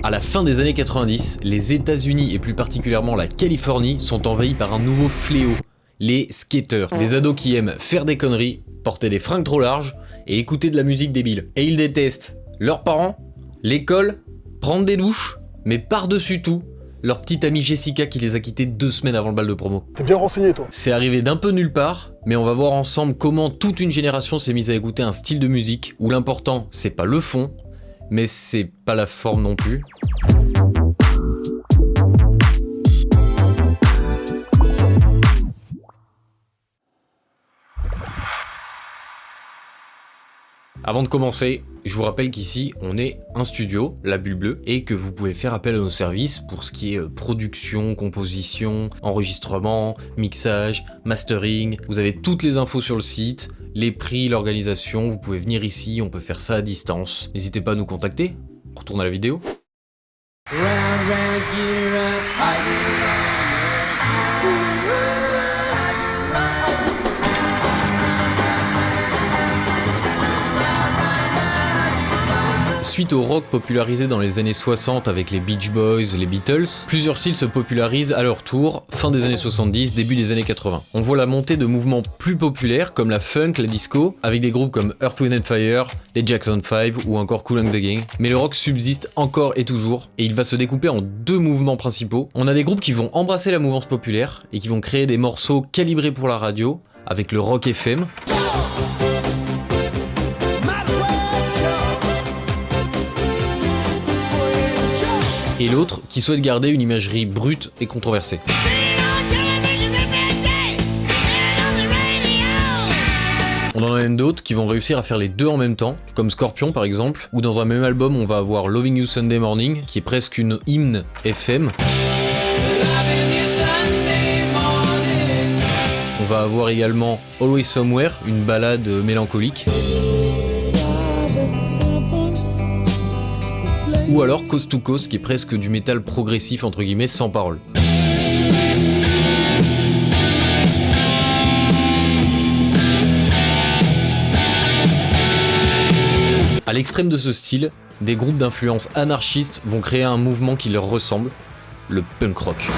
À la fin des années 90, les États-Unis et plus particulièrement la Californie sont envahis par un nouveau fléau, les skaters. Des ados qui aiment faire des conneries, porter des fringues trop larges et écouter de la musique débile. Et ils détestent leurs parents, l'école, prendre des douches, mais par-dessus tout, leur petite amie Jessica qui les a quittés 2 semaines avant le bal de promo. T'es bien renseigné toi. C'est arrivé d'un peu nulle part, mais on va voir ensemble comment toute une génération s'est mise à écouter un style de musique où l'important c'est pas le fond, mais c'est pas la forme non plus. Avant de commencer, je vous rappelle qu'ici on est un studio, la Bulle Bleue, et que vous pouvez faire appel à nos services pour ce qui est production, composition, enregistrement, mixage, mastering. Vous avez toutes les infos sur le site, les prix, l'organisation, vous pouvez venir ici, on peut faire ça à distance. N'hésitez pas à nous contacter, on retourne à la vidéo. Suite au rock popularisé dans les années 60 avec les Beach Boys, les Beatles, plusieurs styles se popularisent à leur tour, fin des années 70, début des années 80. On voit la montée de mouvements plus populaires comme la funk, la disco, avec des groupes comme Earth, Wind & Fire, les Jackson 5 ou encore Kool and the Gang. Mais le rock subsiste encore et toujours, et il va se découper en 2 mouvements principaux. On a des groupes qui vont embrasser la mouvance populaire et qui vont créer des morceaux calibrés pour la radio, avec le rock FM. Et l'autre qui souhaite garder une imagerie brute et controversée. On en a même d'autres qui vont réussir à faire les deux en même temps, comme Scorpion par exemple, où dans un même album on va avoir Loving You Sunday Morning, qui est presque une hymne FM. On va avoir également Always Somewhere, une ballade mélancolique. Ou alors Coast to Coast, qui est presque du métal progressif entre guillemets sans parole. À l'extrême de ce style, des groupes d'influence anarchistes vont créer un mouvement qui leur ressemble, le punk rock.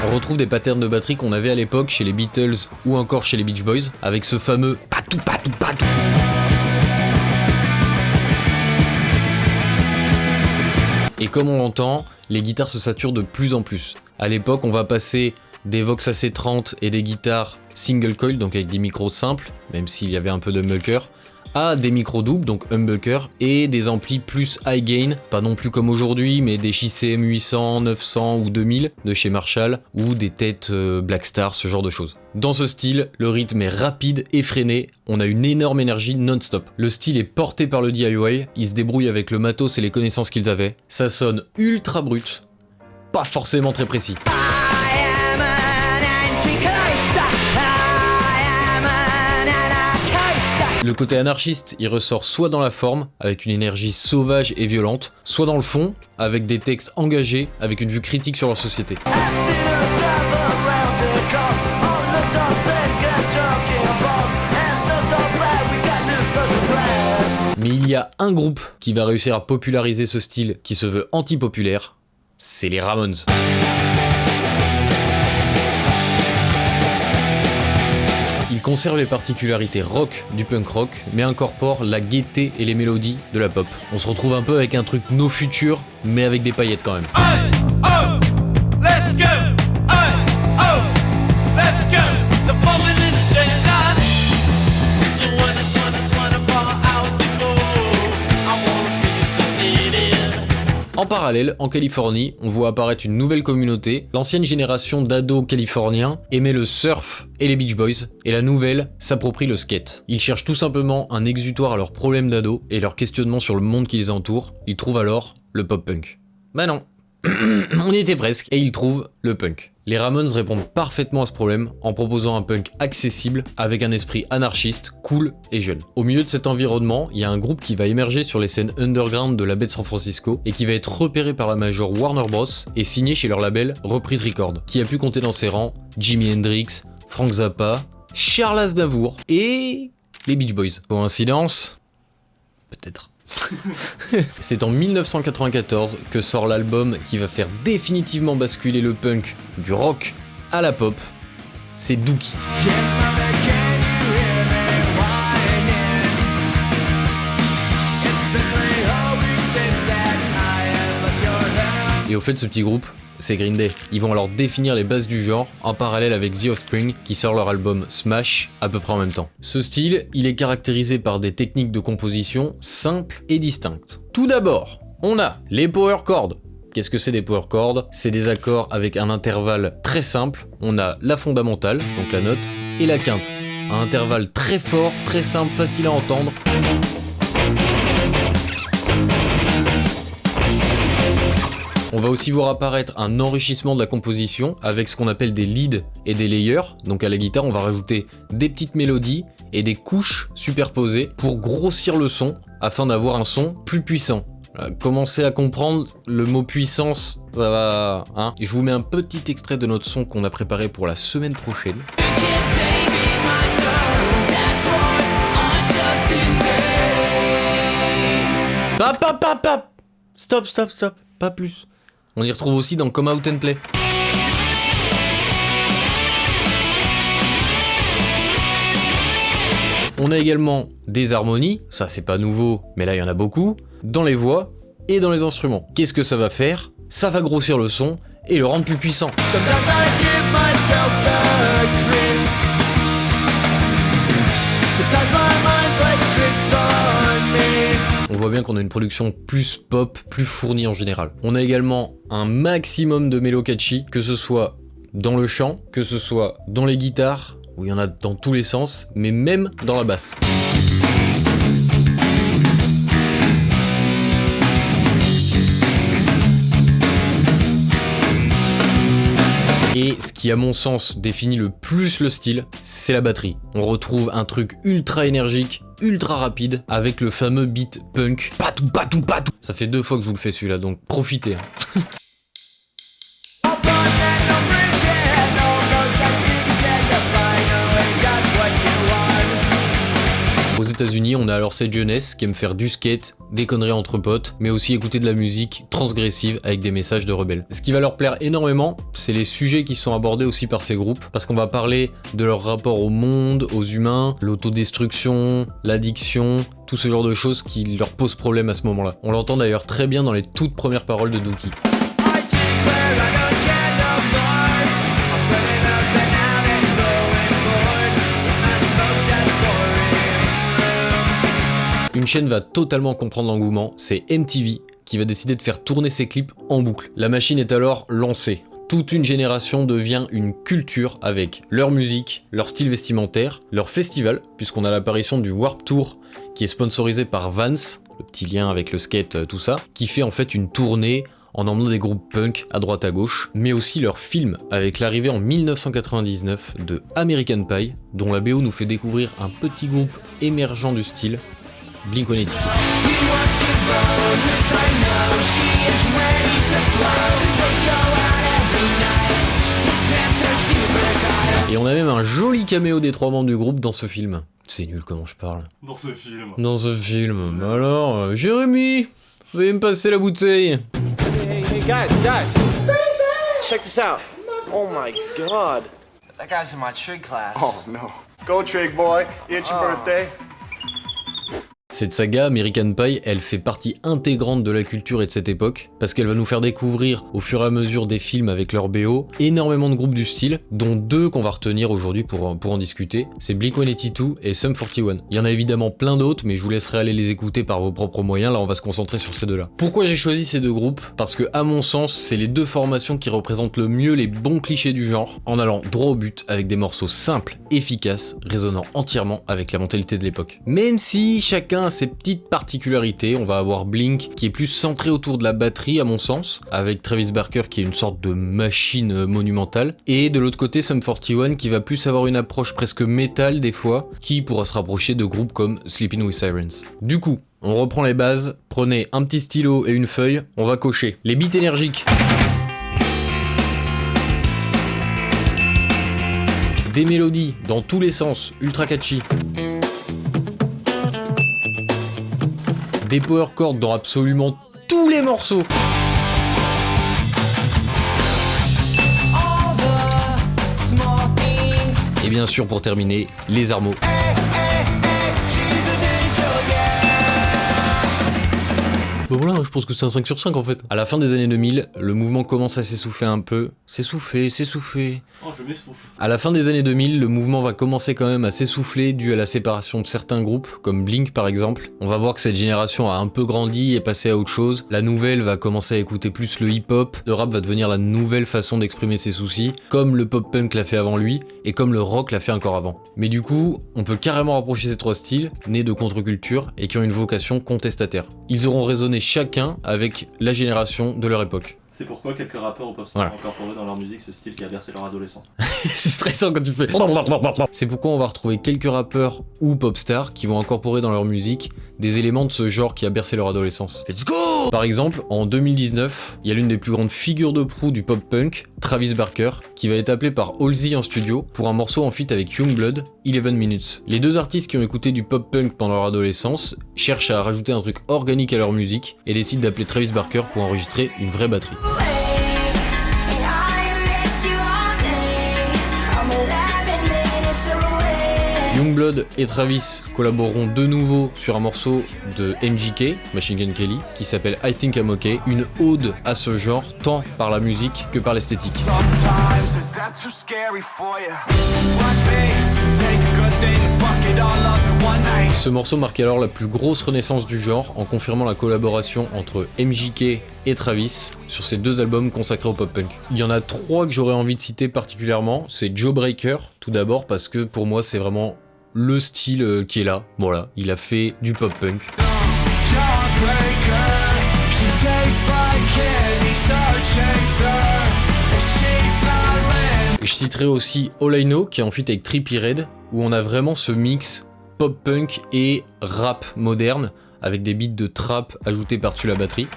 On retrouve des patterns de batterie qu'on avait à l'époque chez les Beatles ou encore chez les Beach Boys, avec ce fameux patou patou patou. Et comme on l'entend, les guitares se saturent de plus en plus. À l'époque, on va passer des Vox AC30 et des guitares single coil, donc avec des micros simples, même s'il y avait un peu de humbucker, à des micros doubles, donc humbucker, et des amplis plus high gain, pas non plus comme aujourd'hui, mais des JCM 800, 900 ou 2000 de chez Marshall, ou des têtes Blackstar, ce genre de choses. Dans ce style, le rythme est rapide, effréné, on a une énorme énergie non-stop. Le style est porté par le DIY, ils se débrouillent avec le matos et les connaissances qu'ils avaient. Ça sonne ultra brut, pas forcément très précis. Le côté anarchiste, il ressort soit dans la forme, avec une énergie sauvage et violente, soit dans le fond, avec des textes engagés, avec une vue critique sur leur société. Mais il y a un groupe qui va réussir à populariser ce style qui se veut anti-populaire, c'est les Ramones. Il conserve les particularités rock du punk rock, mais incorpore la gaieté et les mélodies de la pop. On se retrouve un peu avec un truc no future, mais avec des paillettes quand même. En parallèle, en Californie, on voit apparaître une nouvelle communauté. L'ancienne génération d'ados californiens aimait le surf et les Beach Boys, et la nouvelle s'approprie le skate. Ils cherchent tout simplement un exutoire à leurs problèmes d'ados et leurs questionnements sur le monde qui les entoure. Ils trouvent alors le pop-punk. Bah non, on y était presque, et ils trouvent le punk. Les Ramones répondent parfaitement à ce problème en proposant un punk accessible avec un esprit anarchiste, cool et jeune. Au milieu de cet environnement, il y a un groupe qui va émerger sur les scènes underground de la baie de San Francisco et qui va être repéré par la major Warner Bros et signé chez leur label Reprise Records, qui a pu compter dans ses rangs Jimi Hendrix, Frank Zappa Charles Aznavour et les Beach Boys. Coïncidence ? Peut-être. C'est en 1994 que sort l'album qui va faire définitivement basculer le punk du rock à la pop. C'est Dookie. Et au fait, ce petit groupe, c'est Green Day. Ils vont alors définir les bases du genre en parallèle avec The Offspring qui sort leur album Smash à peu près en même temps. Ce style, il est caractérisé par des techniques de composition simples et distinctes. Tout d'abord, on a les power chords. Qu'est-ce que c'est des power chords ? C'est des accords avec un intervalle très simple. On a la fondamentale, donc la note, et la quinte. Un intervalle très fort, très simple, facile à entendre. On va aussi voir apparaître un enrichissement de la composition avec ce qu'on appelle des leads et des layers. Donc à la guitare, on va rajouter des petites mélodies et des couches superposées pour grossir le son afin d'avoir un son plus puissant. Commencez à comprendre le mot puissance, ça va, hein. Et je vous mets un petit extrait de notre son qu'on a préparé pour la semaine prochaine. Stop, pas plus. On y retrouve aussi dans Come Out and Play. On a également des harmonies, ça c'est pas nouveau, mais là il y en a beaucoup, dans les voix et dans les instruments. Qu'est-ce que ça va faire ? Ça va grossir le son et le rendre plus puissant. On voit bien qu'on a une production plus pop, plus fournie en général. On a également un maximum de mélo catchy, que ce soit dans le chant, que ce soit dans les guitares, où il y en a dans tous les sens, mais même dans la basse. Et ce qui, à mon sens, définit le plus le style, c'est la batterie. On retrouve un truc ultra énergique, ultra rapide, avec le fameux beat punk. Patou. Ça fait 2 fois que je vous le fais celui-là, donc profitez. Aux États-Unis, on a alors cette jeunesse qui aime faire du skate, des conneries entre potes, mais aussi écouter de la musique transgressive avec des messages de rebelles. Ce qui va leur plaire énormément, c'est les sujets qui sont abordés aussi par ces groupes, parce qu'on va parler de leur rapport au monde, aux humains, l'autodestruction, l'addiction, tout ce genre de choses qui leur posent problème à ce moment-là. On l'entend d'ailleurs très bien dans les toutes premières paroles de Dookie. Une chaîne va totalement comprendre l'engouement, c'est MTV qui va décider de faire tourner ses clips en boucle. La machine est alors lancée. Toute une génération devient une culture avec leur musique, leur style vestimentaire, leur festival, puisqu'on a l'apparition du Warped Tour qui est sponsorisé par Vans, le petit lien avec le skate, tout ça, qui fait en fait une tournée en emmenant des groupes punk à droite à gauche, mais aussi leur film avec l'arrivée en 1999 de American Pie, dont la BO nous fait découvrir un petit groupe émergent du style, Blink-182. Et on a même un joli caméo des 3 membres du groupe dans ce film. C'est nul comment je parle. Dans ce film. Dans ce film. Alors, Jérémy, veuillez me passer la bouteille. Hey, guys. Check this out. Oh my god. That guy's in my trig class. Oh no. Go trig boy, it's your birthday. Cette saga, American Pie, elle fait partie intégrante de la culture et de cette époque, parce qu'elle va nous faire découvrir, au fur et à mesure des films avec leur BO, énormément de groupes du style, dont 2 qu'on va retenir aujourd'hui pour en discuter, c'est Blink-182 et Sum 41. Il y en a évidemment plein d'autres, mais je vous laisserai aller les écouter par vos propres moyens, là on va se concentrer sur ces 2-là. Pourquoi j'ai choisi ces 2 groupes ? Parce que, à mon sens, c'est les 2 formations qui représentent le mieux les bons clichés du genre, en allant droit au but, avec des morceaux simples, efficaces, résonnant entièrement avec la mentalité de l'époque. Même si chacun a ses petites particularités, on va avoir Blink qui est plus centré autour de la batterie à mon sens, avec Travis Barker qui est une sorte de machine monumentale, et de l'autre côté Sum 41 qui va plus avoir une approche presque métal des fois, qui pourra se rapprocher de groupes comme Sleeping with Sirens. Du coup, on reprend les bases, prenez un petit stylo et une feuille, on va cocher les beats énergiques. Des mélodies dans tous les sens, ultra catchy. Des power chords dans absolument tous les morceaux. Et bien sûr, pour terminer, les armos. Bah voilà, je pense que c'est un 5 sur 5 en fait. À la fin des années 2000, le mouvement commence à s'essouffler un peu. S'essouffler. Oh, je m'essouffle. À la fin des années 2000, le mouvement va commencer quand même à s'essouffler dû à la séparation de certains groupes, comme Blink par exemple. On va voir que cette génération a un peu grandi et passé à autre chose. La nouvelle va commencer à écouter plus le hip-hop. Le rap va devenir la nouvelle façon d'exprimer ses soucis, comme le pop-punk l'a fait avant lui, et comme le rock l'a fait encore avant. Mais du coup, on peut carrément rapprocher ces trois styles, nés de contre-culture et qui ont une vocation contestataire. Ils auront résonné chacun avec la génération de leur époque. C'est pourquoi quelques rappeurs ou pop stars ont incorporé dans leur musique ce style qui a bercé leur adolescence. C'est stressant quand tu fais. C'est pourquoi on va retrouver quelques rappeurs ou pop stars qui vont incorporer dans leur musique des éléments de ce genre qui a bercé leur adolescence. Let's go! Par exemple, en 2019, il y a l'une des plus grandes figures de proue du pop punk, Travis Barker, qui va être appelé par Halsey en studio pour un morceau en feat avec Youngblood, 11 Minutes. Les deux artistes qui ont écouté du pop punk pendant leur adolescence cherchent à rajouter un truc organique à leur musique et décident d'appeler Travis Barker pour enregistrer une vraie batterie. Youngblood et Travis collaboreront de nouveau sur un morceau de MGK, Machine Gun Kelly, qui s'appelle I Think I'm Okay, une ode à ce genre, tant par la musique que par l'esthétique. Ce morceau marque alors la plus grosse renaissance du genre en confirmant la collaboration entre MGK et Travis sur ces deux albums consacrés au pop-punk. Il y en a trois que j'aurais envie de citer particulièrement, c'est Jawbreaker tout d'abord parce que pour moi c'est vraiment le style qui est là, voilà, il a fait du pop-punk. Je citerai aussi All I Know qui est en feat avec Trippie Redd où on a vraiment ce mix pop-punk et rap moderne avec des beats de trap ajoutés par-dessus la batterie.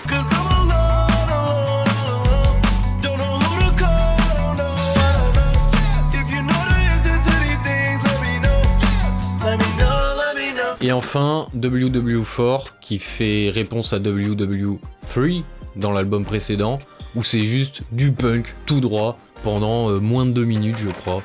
Et enfin, WW4 qui fait réponse à WW3 dans l'album précédent où c'est juste du punk tout droit pendant moins de 2 minutes je crois.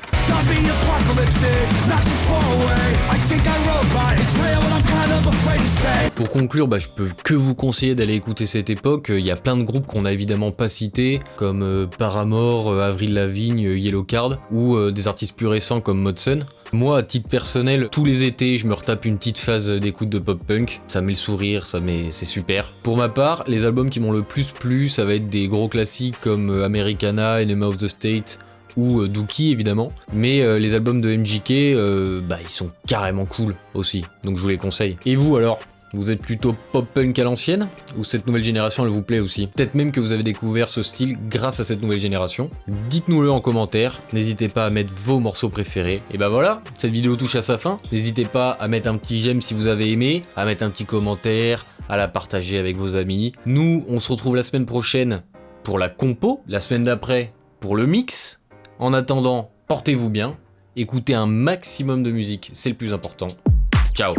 Pour conclure, je peux que vous conseiller d'aller écouter cette époque. Il y a plein de groupes qu'on n'a évidemment pas cités, comme Paramore, Avril Lavigne, Yellowcard, ou des artistes plus récents comme Modson. Moi, à titre personnel, tous les étés, je me retape une petite phase d'écoute de pop-punk. Ça met le sourire, c'est super. Pour ma part, les albums qui m'ont le plus plu, ça va être des gros classiques comme Americana, Enema of the State, ou Dookie évidemment, mais les albums de MGK, ils sont carrément cool aussi, donc je vous les conseille. Et vous alors ? Vous êtes plutôt pop-punk à l'ancienne, ou cette nouvelle génération elle vous plaît aussi? Peut-être même que vous avez découvert ce style grâce à cette nouvelle génération. Dites-nous-le en commentaire, n'hésitez pas à mettre vos morceaux préférés. Et voilà, cette vidéo touche à sa fin. N'hésitez pas à mettre un petit j'aime si vous avez aimé, à mettre un petit commentaire, à la partager avec vos amis. Nous, on se retrouve la semaine prochaine pour la compo, la semaine d'après pour le mix. En attendant, portez-vous bien, écoutez un maximum de musique, c'est le plus important. Ciao!